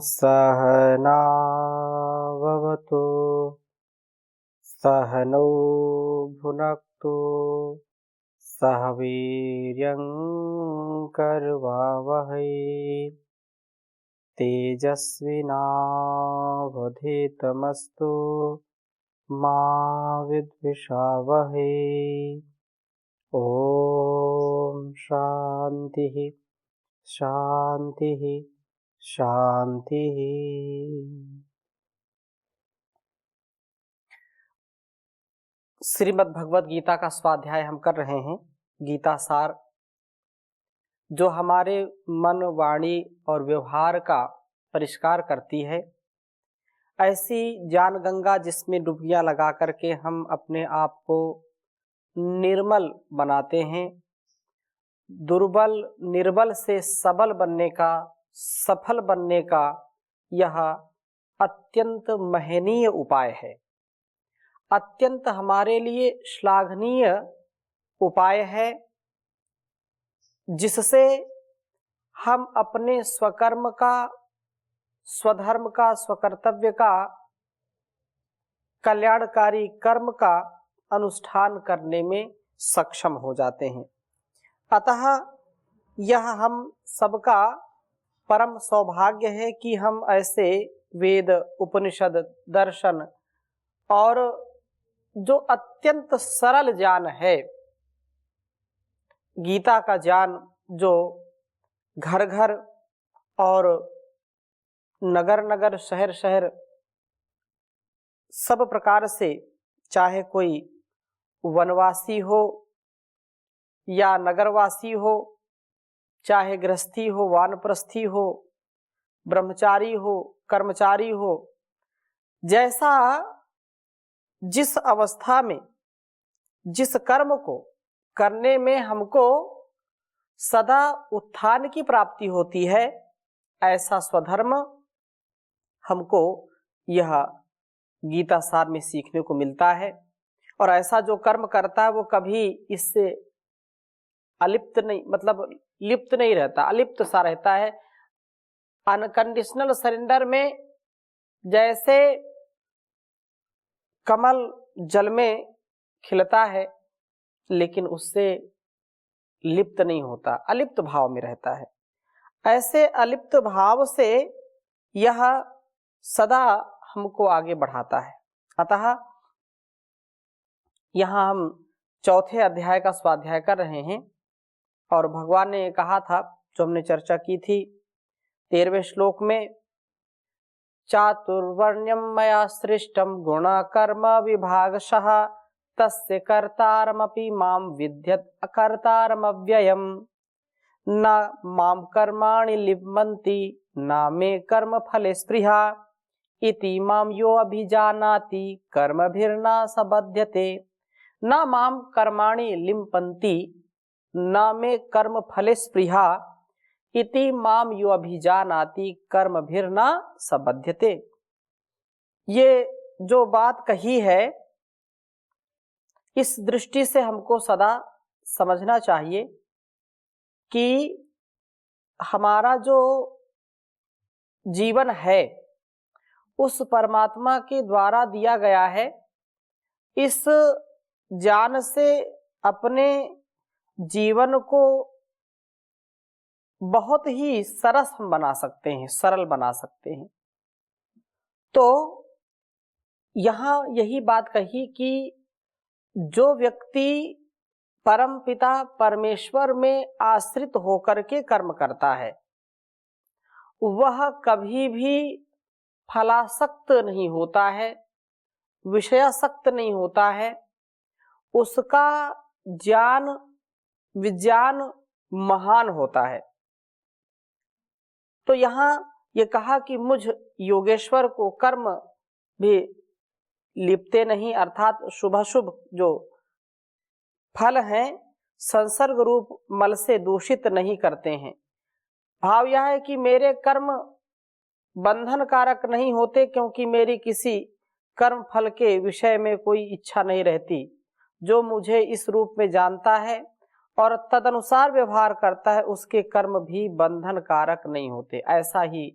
सहनाववतु सहनौ भुनक्तु सह वीर्यं करवावहै तेजस्विनावधीतमस्तु मा विद्विषावहै। ओम शांति शांति शांति। श्रीमद् भगवत गीता का स्वाध्याय हम कर रहे हैं। गीता सार जो हमारे मन, वाणी और व्यवहार का परिष्कार करती है, ऐसी ज्ञान गंगा जिसमें डुबकियां लगा करके हम अपने आप को निर्मल बनाते हैं, दुर्बल निर्बल से सबल बनने का, सफल बनने का यह अत्यंत महनीय उपाय है। अत्यंत हमारे लिए श्लाघनीय उपाय है, जिससे हम अपने स्वकर्म का, स्वधर्म का, स्वकर्तव्य का, कल्याणकारी कर्म का अनुष्ठान करने में सक्षम हो जाते हैं। अतः यह हम सबका परम सौभाग्य है कि हम ऐसे वेद, उपनिषद, दर्शन और जो अत्यंत सरल ज्ञान है, गीता का ज्ञान जो घर घर और नगर नगर, शहर शहर सब प्रकार से, चाहे कोई वनवासी हो या नगरवासी हो, चाहे गृहस्थी हो, वानप्रस्थी हो, ब्रह्मचारी हो, कर्मचारी हो, जैसा जिस अवस्था में जिस कर्म को करने में हमको सदा उत्थान की प्राप्ति होती है, ऐसा स्वधर्म हमको यह गीता सार में सीखने को मिलता है। और ऐसा जो कर्म करता है वो कभी इससे अलिप्त नहीं, मतलब लिप्त नहीं रहता, अलिप्त सा रहता है। अनकंडीशनल सरेंडर में जैसे कमल जल में खिलता है लेकिन उससे लिप्त नहीं होता, अलिप्त भाव में रहता है, ऐसे अलिप्त भाव से यह सदा हमको आगे बढ़ाता है। अतः यहाँ हम चौथे अध्याय का स्वाध्याय कर रहे हैं और भगवान ने कहा था, जो हमने चर्चा की थी 13वें श्लोक में, चातुर्वर्ण्यम मया सृष्टम गुण कर्म विभागशः तस्य कर्तारमपि मां विद्यत अकर्तारमव्ययम् न मां कर्माणि लिप्यन्ति न मे कर्म फले स्पृहा इति मां यो अभिजानाति कर्मभिर्न सबध्यते। न मां कर्माणि लिप्यन्ति न मे कर्म फले स्पृहा इति माम यो अभिजानाति कर्मभिर्न सबध्यते। ये जो बात कही है, इस दृष्टि से हमको सदा समझना चाहिए कि हमारा जो जीवन है उस परमात्मा के द्वारा दिया गया है। इस ज्ञान से अपने जीवन को बहुत ही सरस हम बना सकते हैं, सरल बना सकते हैं। तो यहाँ यही बात कही कि जो व्यक्ति परम पिता परमेश्वर में आश्रित होकर के कर्म करता है, वह कभी भी फलासक्त नहीं होता है, विषयासक्त नहीं होता है। उसका ज्ञान विज्ञान महान होता है। तो यहाँ ये कहा कि मुझ योगेश्वर को कर्म भी लिपते नहीं, अर्थात शुभाशुभ जो फल हैं संसर्ग रूप मल से दूषित नहीं करते हैं। भाव यह है कि मेरे कर्म बंधन कारक नहीं होते, क्योंकि मेरी किसी कर्म फल के विषय में कोई इच्छा नहीं रहती। जो मुझे इस रूप में जानता है और तदनुसार व्यवहार करता है, उसके कर्म भी बंधन कारक नहीं होते। ऐसा ही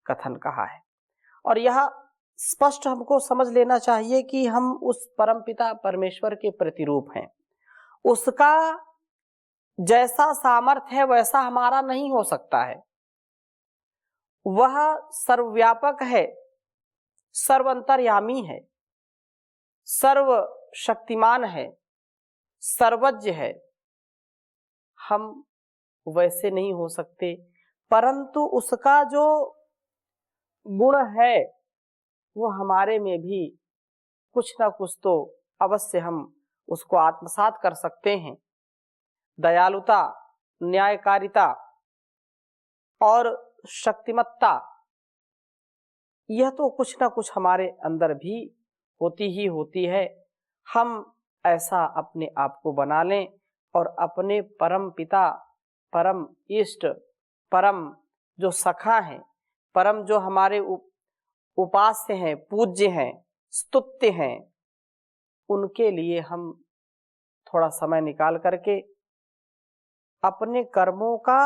कथन कहा है। और यह स्पष्ट हमको समझ लेना चाहिए कि हम उस परमपिता परमेश्वर के प्रतिरूप हैं। उसका जैसा सामर्थ्य है वैसा हमारा नहीं हो सकता है। वह सर्वव्यापक है, सर्वअंतर्यामी है, सर्व शक्तिमान है, सर्वज्ञ है। हम वैसे नहीं हो सकते, परंतु उसका जो गुण है वो हमारे में भी कुछ ना कुछ तो अवश्य हम उसको आत्मसात कर सकते हैं। दयालुता, न्यायकारिता और शक्तिमत्ता, यह तो कुछ ना कुछ हमारे अंदर भी होती ही होती है। हम ऐसा अपने आप को बना लें और अपने परम पिता, परम इष्ट, परम जो सखा हैं, परम जो हमारे उपास्य हैं, पूज्य हैं, स्तुत्य हैं, उनके लिए हम थोड़ा समय निकाल करके अपने कर्मों का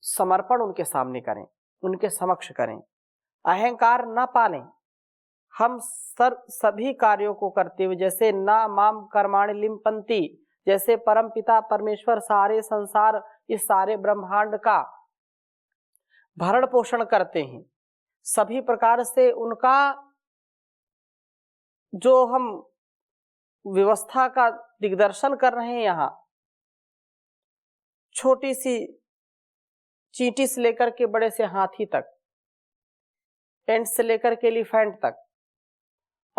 समर्पण उनके सामने करें, उनके समक्ष करें। अहंकार न पालें। हम सभी कार्यों को करते हुए, जैसे ना माम कर्माणि लिम्पन्ति, जैसे परम पिता परमेश्वर सारे संसार, इस सारे ब्रह्मांड का भरण पोषण करते हैं, सभी प्रकार से उनका जो हम व्यवस्था का दिग्दर्शन कर रहे हैं, यहाँ छोटी सी चींटी से लेकर के बड़े से हाथी तक, एंट से लेकर के एलिफेंट तक,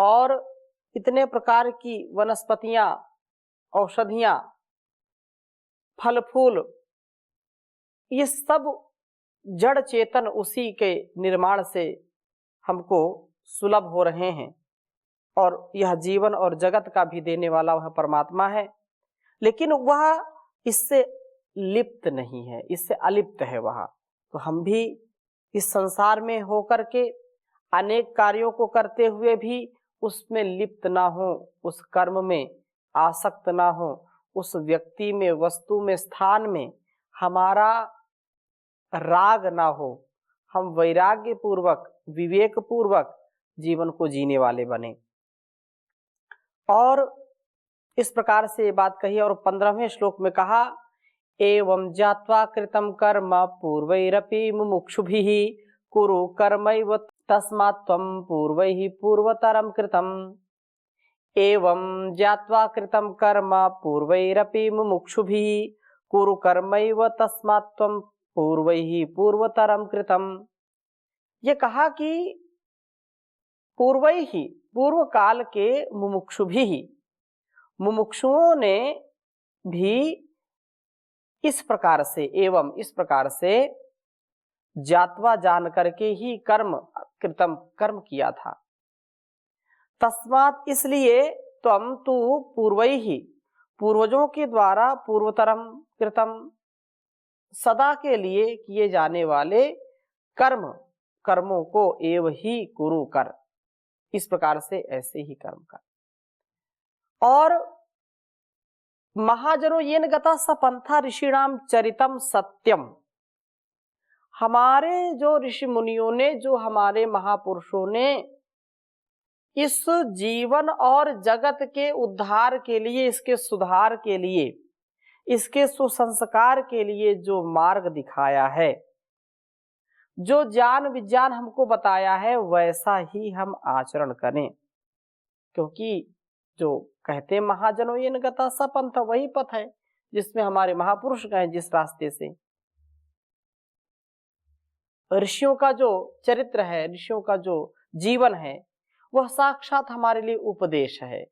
और इतने प्रकार की वनस्पतियां, औषधियां, फल फूल, ये सब जड़ चेतन उसी के निर्माण से हमको सुलभ हो रहे हैं। और यह जीवन और जगत का भी देने वाला वह परमात्मा है, लेकिन वह इससे लिप्त नहीं है, इससे अलिप्त है वह। तो हम भी इस संसार में होकर के अनेक कार्यों को करते हुए भी उसमें लिप्त ना हो, उस कर्म में आसक्त ना हो, उस व्यक्ति में, वस्तु में, स्थान में हमारा राग ना हो। हम वैराग्य पूर्वक, विवेक पूर्वक जीवन को जीने वाले बने। और इस प्रकार से ये बात कही। और 15वें श्लोक में कहा, एवं ज्ञात्वा कृतं कर्म पूर्वैरपि मुमुक्षुभिः कुरु कर्मैव तस्मात् त्वं पूर्वैः पूर्वतरं कृतम्। एवं ज्ञात्वा कृतं कर्म पूर्वैरपि मुमुक्षुभिः कुरु कर्मैव तस्मात् त्वं पूर्वैः पूर्वतरं कृतम्। ये कहा कि पूर्वैः, पूर्व काल के मुमुक्षुभिः, मुमुक्षुओं ने भी इस प्रकार से, एवं इस प्रकार से ज्ञात्वा जान करके ही कर्म कृतम, कर्म किया था। तस्मात्, इसलिए, त्वं तू पूर्वैः, पूर्वजों के द्वारा, पूर्वतरम कृतम, सदा के लिए किए जाने वाले कर्म, कर्मों को एव ही कुरु कर, इस प्रकार से ऐसे ही कर्म कर। और महाजनो येन गता स पंथा ऋषिणाम चरितम सत्यम, हमारे जो ऋषि मुनियों ने, जो हमारे महापुरुषों ने इस जीवन और जगत के उद्धार के लिए, इसके सुधार के लिए, इसके सुसंस्कार के लिए जो मार्ग दिखाया है, जो ज्ञान विज्ञान हमको बताया है, वैसा ही हम आचरण करें। क्योंकि जो कहते महाजनों ये गता स पंथ, वही पथ है जिसमें हमारे महापुरुष गए, जिस रास्ते से। ऋषियों का जो चरित्र है, ऋषियों का जो जीवन है, वह साक्षात हमारे लिए उपदेश है।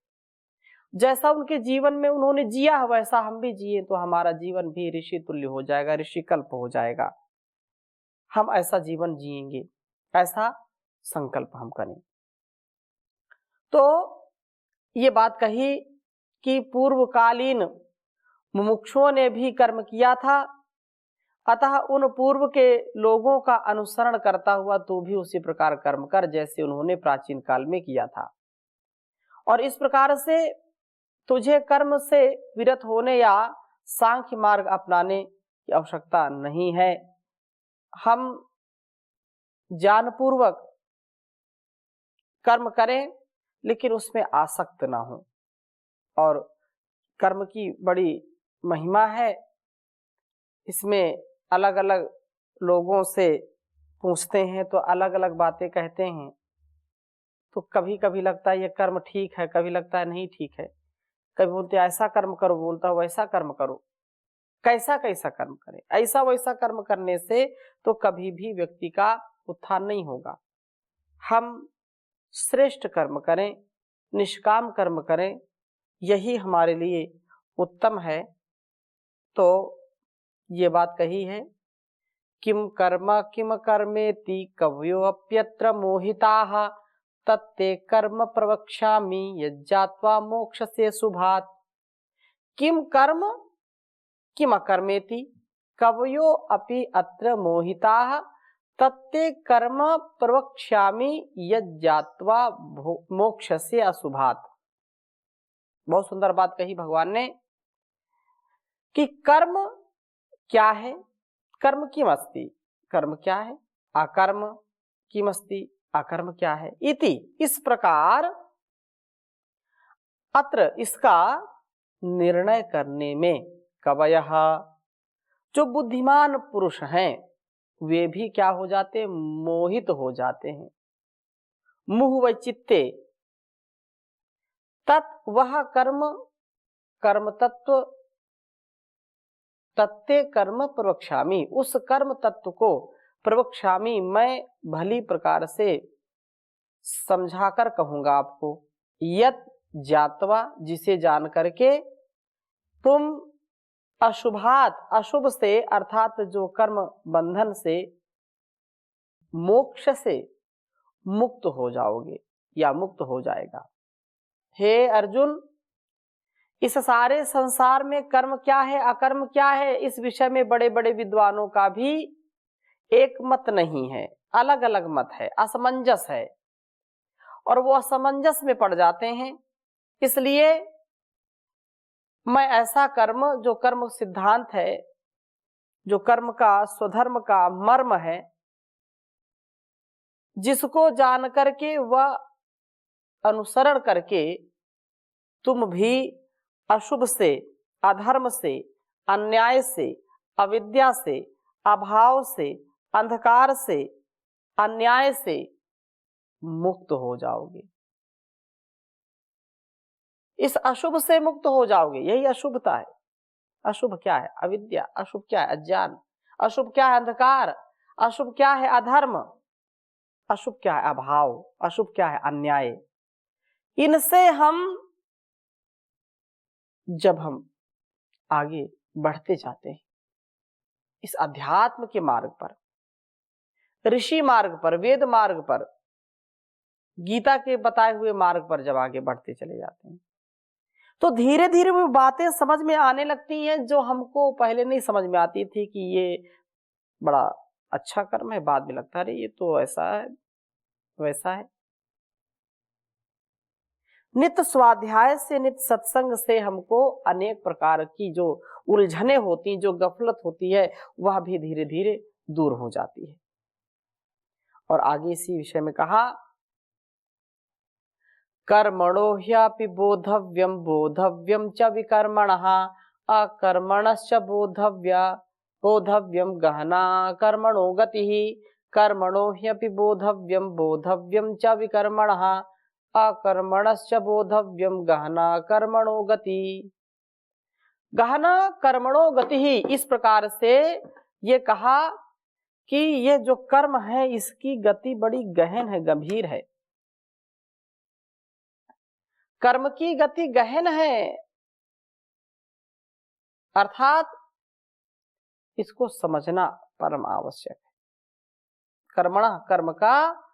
जैसा उनके जीवन में उन्होंने जिया है, वैसा हम भी जिए तो हमारा जीवन भी ऋषि तुल्य हो जाएगा, ऋषि कल्प हो जाएगा। हम ऐसा जीवन जिएंगे, ऐसा संकल्प हम करें। तो ये बात कही कि पूर्वकालीन मुमुक्षुओं ने भी कर्म किया था, अतः उन पूर्व के लोगों का अनुसरण करता हुआ तू भी उसी प्रकार कर्म कर, जैसे उन्होंने प्राचीन काल में किया था। और इस प्रकार से तुझे कर्म से विरत होने या सांख्य मार्ग अपनाने की आवश्यकता नहीं है। हम ज्ञानपूर्वक कर्म करें, लेकिन उसमें आसक्त ना हो। और कर्म की बड़ी महिमा है, इसमें अलग अलग लोगों से पूछते हैं तो अलग अलग बातें कहते हैं। तो कभी कभी लगता है ये कर्म ठीक है, कभी लगता है नहीं ठीक है। कभी बोलते ऐसा कर्म करो, बोलता वैसा कर्म करो। कैसा कैसा कर्म करें? ऐसा वैसा कर्म करने से तो कभी भी व्यक्ति का उत्थान नहीं होगा। हम श्रेष्ठ कर्म करें, निष्काम कर्म करें, यही हमारे लिए उत्तम है। तो ये बात कही है, किम कर्मेति कवयो अप्यत्र मोहिताः तत्ते कर्म प्रवक्ष्यामि यज्जात्वा मोक्षसे शुभात्। किम कर्म किम अकर्मेति कवयो अपि अत्र मोहिताः तत्ते कर्म प्रवक्ष्यामि यज्जात्वा मोक्षसे अशुभात्। बहुत सुंदर बात कही भगवान ने कि कर्म क्या है, कर्म किमस्ति, कर्म क्या है, अकर्म किमस्ति, अकर्म क्या है, इति, इस प्रकार अत्र इसका निर्णय करने में कवयः, जो बुद्धिमान पुरुष हैं वे भी क्या हो जाते, मोहित हो जाते हैं। मुह वैचित्ते, तत् वह कर्म, कर्म तत्व, तत्ते कर्म प्रवक्ष्यामि, उस कर्म तत्व को प्रवक्ष्यामि, मैं भली प्रकार से समझाकर कहूंगा आपको। यत् ज्ञात्वा, जिसे जान करके तुम अशुभात, अशुभ से अर्थात जो कर्म बंधन से, मोक्ष से मुक्त हो जाओगे या मुक्त हो जाएगा। हे अर्जुन, इस सारे संसार में कर्म क्या है, अकर्म क्या है, इस विषय में बड़े बड़े विद्वानों का भी एक मत नहीं है, अलग अलग मत है, असमंजस है, और वो असमंजस में पड़ जाते हैं। इसलिए मैं ऐसा कर्म, जो कर्म सिद्धांत है, जो कर्म का स्वधर्म का मर्म है, जिसको जान करके वह अनुसरण करके तुम भी अशुभ से, अधर्म से, अन्याय से, अविद्या से, अभाव से, अंधकार से, अन्याय से मुक्त हो जाओगे। इस अशुभ से मुक्त हो जाओगे, यही अशुभता है। अशुभ क्या है, अविद्या। अशुभ क्या है, अज्ञान। अशुभ क्या है, अंधकार। अशुभ क्या है, अधर्म। अशुभ क्या है, अभाव। अशुभ क्या है, अन्याय। इनसे जब हम आगे बढ़ते जाते हैं इस अध्यात्म के मार्ग पर, ऋषि मार्ग पर, वेद मार्ग पर, गीता के बताए हुए मार्ग पर जब आगे बढ़ते चले जाते हैं, तो धीरे धीरे वो बातें समझ में आने लगती हैं जो हमको पहले नहीं समझ में आती थी कि ये बड़ा अच्छा कर्म है। बाद में लगता है ये तो ऐसा है, वैसा है। नित्य स्वाध्याय से, नित्य सत्संग से हमको अनेक प्रकार की जो उलझने होती, जो गफलत होती है, वह भी धीरे धीरे दूर हो जाती है। और आगे इसी विषय में कहा, कर्मणो ह्यापि बोधव्यम, बोधव्यम च विकर्मणः, अकर्मणश्च बोधव्यम गहना कर्मणो गतिः। कर्मणो ह्यपि बोधव्यम, बोधव्यम च विकर्मणः, अकर्मणश्च बोधव्यम गहना कर्मणो गति। गहना कर्मणो गति ही, इस प्रकार से ये कहा कि ये जो कर्म है इसकी गति बड़ी गहन है, गंभीर है। कर्म की गति गहन है, अर्थात इसको समझना परम आवश्यक है। कर्मणः, कर्म का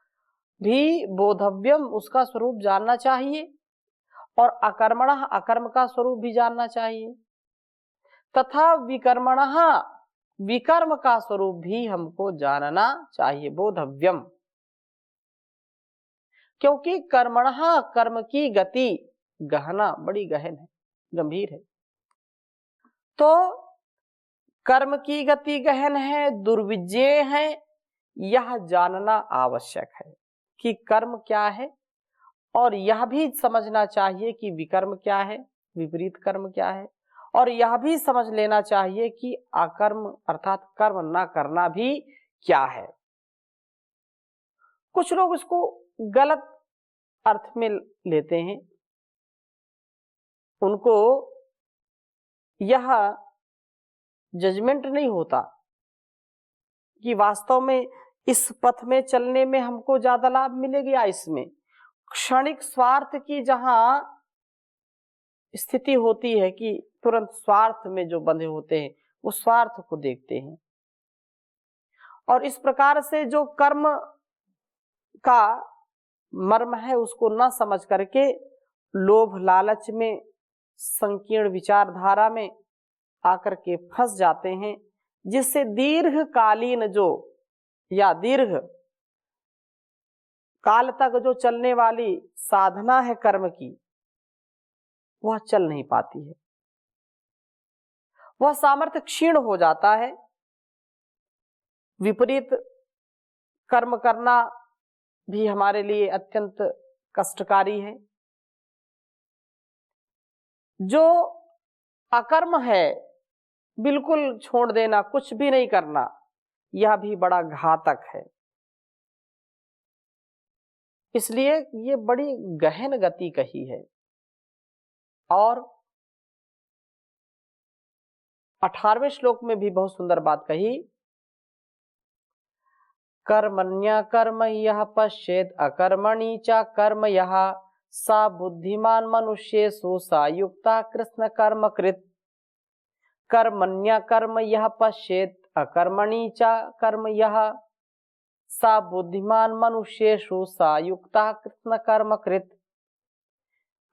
भी बोधव्यम, उसका स्वरूप जानना चाहिए, और अकर्मणः, अकर्म का स्वरूप भी जानना चाहिए, तथा विकर्मणः, विकर्म का स्वरूप भी हमको जानना चाहिए, बोधव्यम। क्योंकि कर्मणः, कर्म की गति गहना, बड़ी गहन है, गंभीर है। तो कर्म की गति गहन है, दुर्विजय है, यह जानना आवश्यक है कि कर्म क्या है, और यह भी समझना चाहिए कि विकर्म क्या है, विपरीत कर्म क्या है, और यह भी समझ लेना चाहिए कि अकर्म अर्थात कर्म न करना भी क्या है। कुछ लोग इसको गलत अर्थ में लेते हैं, उनको यह जजमेंट नहीं होता कि वास्तव में इस पथ में चलने में हमको ज्यादा लाभ मिलेगा या इसमें। क्षणिक स्वार्थ की जहां स्थिति होती है कि तुरंत स्वार्थ में जो बंधे होते हैं वो स्वार्थ को देखते हैं, और इस प्रकार से जो कर्म का मर्म है उसको न समझ करके लोभ लालच में, संकीर्ण विचारधारा में आकर के फंस जाते हैं, जिससे दीर्घकालीन जो या दीर्घ काल तक जो चलने वाली साधना है कर्म की, वह चल नहीं पाती है, वह सामर्थ्य क्षीण हो जाता है। विपरीत कर्म करना भी हमारे लिए अत्यंत कष्टकारी है। जो अकर्म है बिल्कुल छोड़ देना, कुछ भी नहीं करना, यह भी बड़ा घातक है। इसलिए ये बड़ी गहन गति कही है। और 18वें श्लोक में भी बहुत सुंदर बात कही, कर्मण्य कर्म यह पश्येत अकर्मणि च कर्म यह सा बुद्धिमान मनुष्येषु सा युक्ता कृष्ण कर्म कृत। कर्मण्य कर्म यह पश्येत अकर्मणि च कर्म यह सा बुद्धिमान मनुष्येषु सा युक्ता कृष्ण कर्म कृत।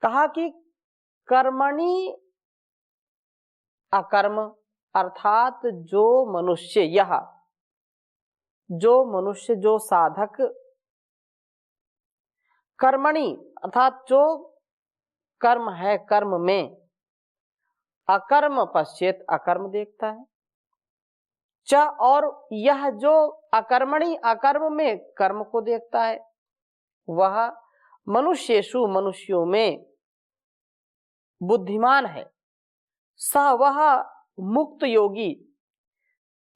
कहा कि कर्मणि अकर्म अर्थात जो मनुष्य, यह जो मनुष्य, जो साधक, कर्मणि अर्थात जो कर्म है कर्म में, अकर्म पश्चेत अकर्म देखता है, च और यह जो अकर्मणि अकर्म में कर्म को देखता है, वह मनुष्येषु मनुष्यों में बुद्धिमान है, सह वह मुक्त योगी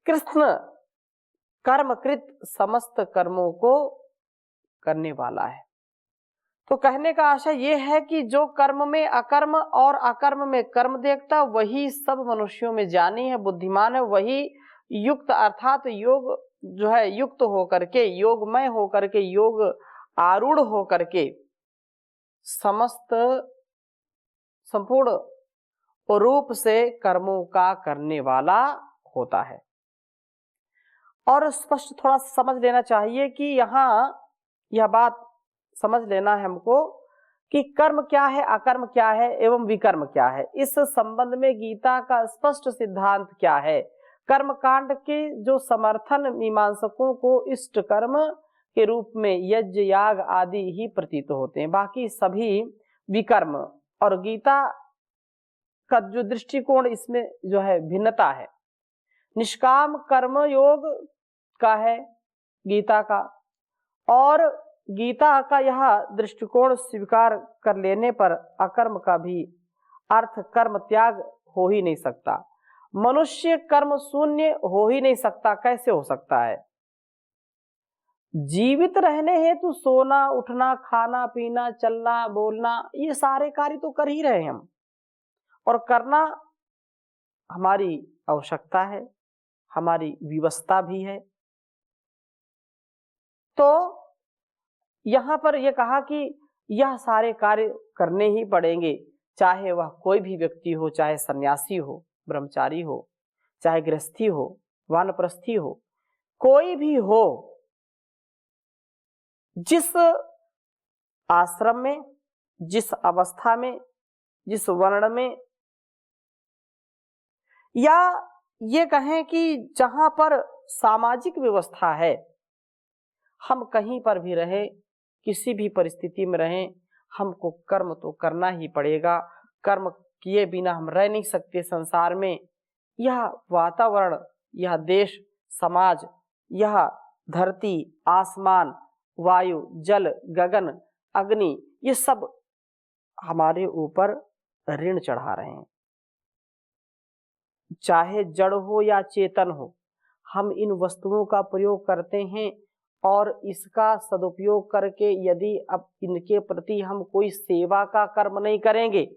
कृष्ण कर्मकृत समस्त कर्मों को करने वाला है। तो कहने का आशय यह है कि जो कर्म में अकर्म और अकर्म में कर्म देखता, वही सब मनुष्यों में ज्ञानी है, बुद्धिमान है, वही युक्त अर्थात योग जो है युक्त होकर के, योगमय होकर के, योग आरूढ़ होकर के समस्त संपूर्ण रूप से कर्मों का करने वाला होता है। और स्पष्ट थोड़ा समझ लेना चाहिए कि यहाँ यह बात समझ लेना है हमको कि कर्म क्या है, अकर्म क्या है एवं विकर्म क्या है। इस संबंध में गीता का स्पष्ट सिद्धांत क्या है। कर्म कांड के जो समर्थन मीमांसकों को इष्ट कर्म के रूप में यज्ञ याग आदि ही प्रतीत होते हैं, बाकी सभी विकर्म। और गीता का जो दृष्टिकोण इसमें जो है भिन्नता है, निष्काम कर्म योग का है गीता का, और गीता का यह दृष्टिकोण स्वीकार कर लेने पर अकर्म का भी अर्थ कर्म त्याग हो ही नहीं सकता। मनुष्य कर्म शून्य हो ही नहीं सकता। कैसे हो सकता है? जीवित रहने हेतु सोना उठना खाना पीना चलना बोलना ये सारे कार्य तो कर ही रहे हैं हम, और करना हमारी आवश्यकता है, हमारी विवशता भी है। तो यहां पर यह कहा कि यह सारे कार्य करने ही पड़ेंगे, चाहे वह कोई भी व्यक्ति हो, चाहे सन्यासी हो, ब्रह्मचारी हो, चाहे गृहस्थी हो, वानप्रस्थी हो, कोई भी हो, जिस आश्रम में, जिस अवस्था में, जिस वर्ण में, या ये कहें कि जहां पर सामाजिक व्यवस्था है, हम कहीं पर भी रहे, किसी भी परिस्थिति में रहें, हमको कर्म तो करना ही पड़ेगा। कर्म किए बिना हम रह नहीं सकते संसार में। यह वातावरण, यह देश समाज, यह धरती, आसमान, वायु, जल, गगन, अग्नि, ये सब हमारे ऊपर ऋण चढ़ा रहे हैं। चाहे जड़ हो या चेतन हो, हम इन वस्तुओं का प्रयोग करते हैं और इसका सदुपयोग करके यदि अब इनके प्रति हम कोई सेवा का कर्म नहीं करेंगे,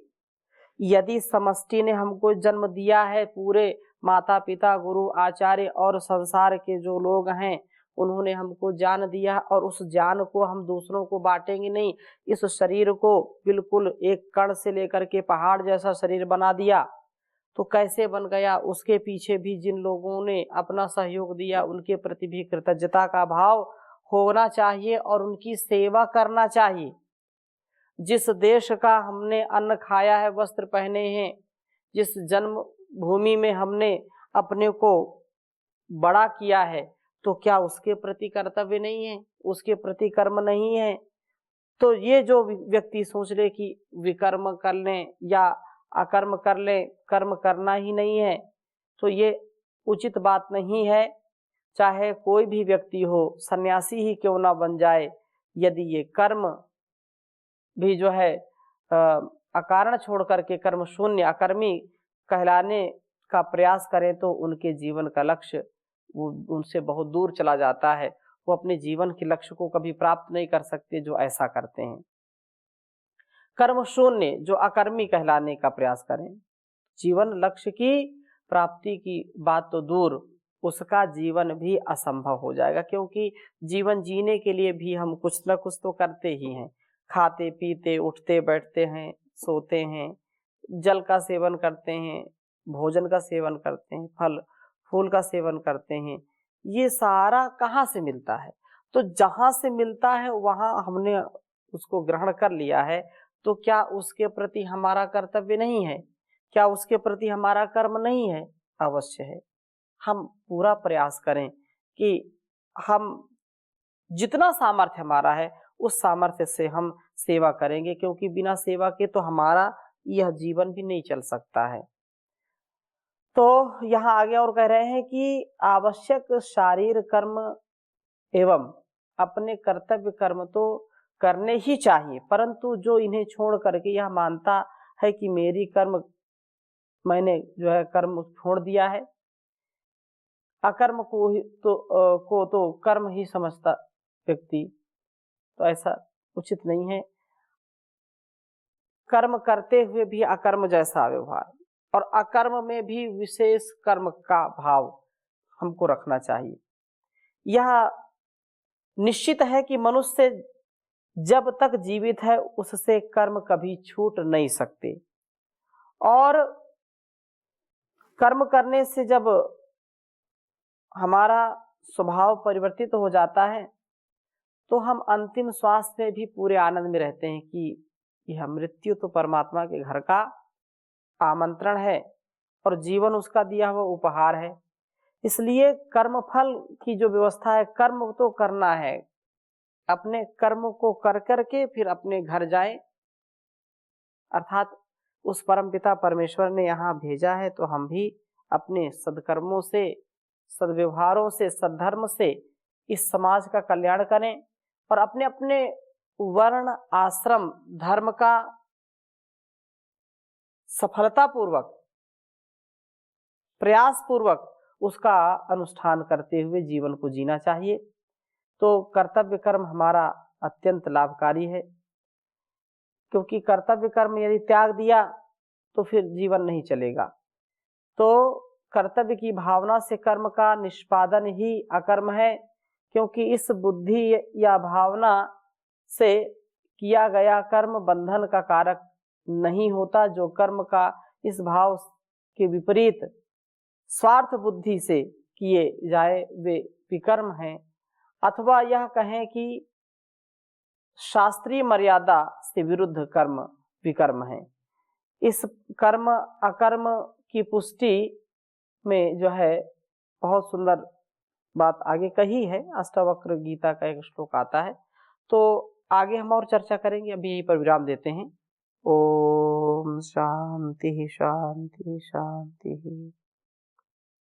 यदि समष्टि ने हमको जन्म दिया है, पूरे माता पिता गुरु आचार्य और संसार के जो लोग हैं उन्होंने हमको ज्ञान दिया और उस ज्ञान को हम दूसरों को बांटेंगे नहीं, इस शरीर को बिल्कुल एक कण से लेकर के पहाड़ जैसा शरीर बना दिया, तो कैसे बन गया, उसके पीछे भी जिन लोगों ने अपना सहयोग दिया उनके प्रति भी कृतज्ञता का भाव होना चाहिए और उनकी सेवा करना चाहिए। जिस देश का हमने अन्न खाया है, वस्त्र पहने हैं, जिस जन्म भूमि में हमने अपने को बड़ा किया है, तो क्या उसके प्रति कर्तव्य नहीं है, उसके प्रति कर्म नहीं है? तो ये जो व्यक्ति सोच ले कि विकर्म कर लें या अकर्म कर लें, कर्म करना ही नहीं है, तो ये उचित बात नहीं है। चाहे कोई भी व्यक्ति हो, सन्यासी ही क्यों ना बन जाए, यदि ये कर्म भी जो है अकारण छोड़ करके कर्म शून्य अकर्मी कहलाने का प्रयास करें, तो उनके जीवन का लक्ष्य वो उनसे बहुत दूर चला जाता है। वो अपने जीवन के लक्ष्य को कभी प्राप्त नहीं कर सकते जो ऐसा करते हैं। कर्म शून्य जो अकर्मी कहलाने का प्रयास करें, जीवन लक्ष्य की प्राप्ति की बात तो दूर, उसका जीवन भी असंभव हो जाएगा, क्योंकि जीवन जीने के लिए भी हम कुछ न कुछ तो करते ही हैं। खाते पीते उठते बैठते हैं, सोते हैं, जल का सेवन करते हैं, भोजन का सेवन करते हैं, फल फूल का सेवन करते हैं। ये सारा कहाँ से मिलता है? तो जहाँ से मिलता है वहाँ हमने उसको ग्रहण कर लिया है, तो क्या उसके प्रति हमारा कर्तव्य नहीं है? क्या उसके प्रति हमारा कर्म नहीं है? अवश्य है। हम पूरा प्रयास करें कि हम जितना सामर्थ्य हमारा है उस सामर्थ्य से हम सेवा करेंगे, क्योंकि बिना सेवा के तो हमारा यह जीवन भी नहीं चल सकता है। तो यहाँ आगे और कह रहे हैं कि आवश्यक शारीर कर्म एवं अपने कर्तव्य कर्म तो करने ही चाहिए, परंतु जो इन्हें छोड़ करके यह मानता है कि मेरी कर्म मैंने जो है कर्म छोड़ दिया है, अकर्म को तो कर्म ही समझता व्यक्ति, तो ऐसा उचित नहीं है। कर्म करते हुए भी अकर्म जैसा व्यवहार और अकर्म में भी विशेष कर्म का भाव हमको रखना चाहिए। यह निश्चित है कि मनुष्य जब तक जीवित है उससे कर्म कभी छूट नहीं सकते, और कर्म करने से जब हमारा स्वभाव परिवर्तित हो जाता है तो हम अंतिम श्वास में भी पूरे आनंद में रहते हैं कि यह मृत्यु तो परमात्मा के घर का आमंत्रण है और जीवन उसका दिया हुआ उपहार है। इसलिए कर्म फल की जो व्यवस्था है, कर्म तो करना है, अपने कर्म को कर करके फिर अपने घर जाए, अर्थात उस परमपिता परमेश्वर ने यहाँ भेजा है, तो हम भी अपने सद्कर्मों से, सद्व्यवहारों से, सद्धर्म से इस समाज का कल्याण करें और अपने अपने वर्ण आश्रम धर्म का सफलतापूर्वक प्रयास पूर्वक उसका अनुष्ठान करते हुए जीवन को जीना चाहिए। तो कर्तव्य कर्म हमारा अत्यंत लाभकारी है, क्योंकि कर्तव्य कर्म यदि त्याग दिया तो फिर जीवन नहीं चलेगा। तो कर्तव्य की भावना से कर्म का निष्पादन ही अकर्म है, क्योंकि इस बुद्धि या भावना से किया गया कर्म बंधन का कारक नहीं होता। जो कर्म का इस भाव के विपरीत स्वार्थ बुद्धि से किए जाए वे विकर्म हैं, अथवा यह कहें कि शास्त्रीय मर्यादा से विरुद्ध कर्म विकर्म है। इस कर्म अकर्म की पुष्टि में जो है बहुत सुंदर बात आगे कही है, अष्टावक्र गीता का एक श्लोक आता है, तो आगे हम और चर्चा करेंगे। अभी यहीं पर विराम देते हैं। ओम शांति शांति शांति।